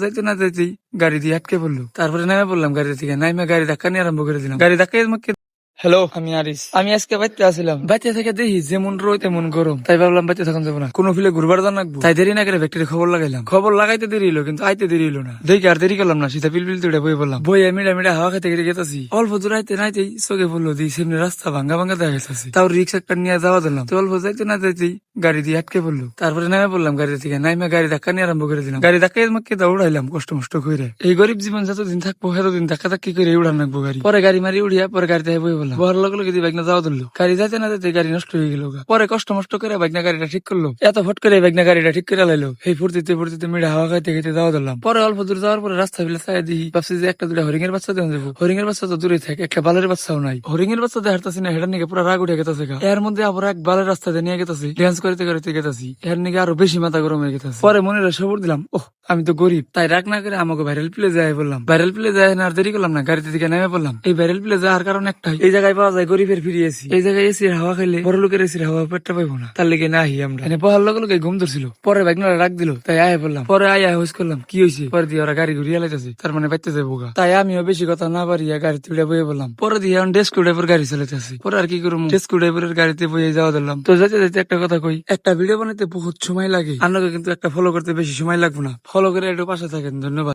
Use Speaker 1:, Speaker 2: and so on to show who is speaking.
Speaker 1: যাইতে না যাইতেই গাড়ি দিয়ে আটকে পড়লো। তারপরে নেমে পড়লাম গাড়ি থেকে, নাইমে গাড়ি ধাক্কা নিয়ে আরম্ভ করে দিলাম। গাড়ি ধাক্কা আমাকে। হ্যালো, আমি আরিস। আমি আজকে বাইতে আসলাম, বাইতে থেকে দেখি যেমন রোদ তেমন গরম, তাই ভাবলাম বাইতে থাকুন যাবো না, কোনো ফিলে ঘুরবার দান রাখবো। তাই দেরি না করে ব্যাকটেরিয়া খবর লাগাইলাম। খবর লাগাইতে দেরি হলো, কিন্তু আইতে দেরি হলো না। দেখি আর দেরি করলাম না, সিধা পিলপিল তুড়ে বই বললাম। বই মিডা মিডা হাওয়া খেতে গেলে গেতাছি। অল্প দূর আইতে নাইতেই চোখে পড়লো দিই সামনে রাস্তা ভাঙ্গা ভাঙ্গা দেখা গেছে। তাও রিক্সা একটা নিয়ে যাওয়া দিলাম, তো অল্প যাইতে না যাইতেই গাড়ি দিয়ে আটকে পড়লো। তারপরে নেমে পড়লাম গাড়ি থেকে, নাইমে গাড়ি ধাক্কা নিয়ে আরম্ভ করে দিলাম। গাড়ি ধাক্কা আমাকে দৌড়াইলাম কষ্ট মষ্ট করে। এই গরিব জীবন যতদিন থাকবো সেতদিন ধাক্কা ধাক্কি করে উড়ান রাখবো গাড়ি। পরে গাড়ি মারি উড়িয়া পরে গাড়িতে বই বললাম। বহার লগে লগে বাইক না যাওয়া দিল, গাড়ি যাইতে না যাইতে গাড়ি নষ্ট হয়ে গেল। পরে কষ্ট মষ্ট করে বাইক না গাড়িটা ঠিক করলো। এত ফট করে বাইক না গাড়িটা ঠিক করে লাইলো। এই ফুর্তিতে ফুর্তিতে মেয়েটা হাওয়া খাইতে খাইতে যাওয়া দিলাম। পরে অল্প দূর যাওয়ার পরে রাস্তা ফেলে চাই দিই, ভাবছি যে একটা দুটা হরিণের বাচ্চা দেওয়া যাবো। হরিণের বাচ্চা তো দূরে থাকে, একটা বালের বাচ্চাও নাই। হরিণের বাচ্চা দেখাতেছি না, হেটার নিকে পুরো রাগ উঠে গেছে। এর মধ্যে আবার এক বালের রাস্তা দিয়ে নিয়ে গেতেছি, ডান্স করতে করতে গেতেছি। এর নিকে আরো বেশি মাথা গরম হয়ে গেছে। পরে মনে সবর দিলাম, ওহ আমি তো গরিব, তাই রাগ না করে আমাকে ভাইরাল প্লে যায় বললাম। ভাইরাল প্লে যায় না আর দেরি করলাম না, গাড়িতে থেকে নেমে পড়লাম। এই ভাইরাল প্লে যাওয়ার কারণ একটাই, এই জায়গায় পাওয়া যায় গরিবের ফিরে এসি। এই জায়গায় এসির হাওয়া খাইলে বড় লোকের এসির হাওয়া পেটটা পাইবো না, তার লেগে না আমরা এনে পহার লগে লগে ঘুম ধরছিল। পরে বাইকনারা রাখ দিল, তাই আয় বললাম। পরে আয় হুস করলাম, কি হয়েছে? পরে দিয়ে ওরা গাড়ি ঘুরিয়ে লাইতেছে, তার মানে বাইতে যাবো গা। তাই আমিও বেশি কথা না পারিয়া গাড়িতে উড়ে বয়ে বললাম। পরে দিয়ে এখন ডেস্কু ড্রাইভার গাড়ি চালাইতেছি। পরে আর কি করবো, ডেস্কু ড্রাইভারের গাড়িতে বয়ে যাওয়া দিলাম। তো যাইতে যাইতে একটা কথা কই, একটা ভিডিও বানাইতে বহুত সময় লাগে, আপনাকে কিন্তু একটা ফলো করতে বেশি সময় লাগবে না। ফলো করে একটু পাশে থাকেন, ধন্যবাদ।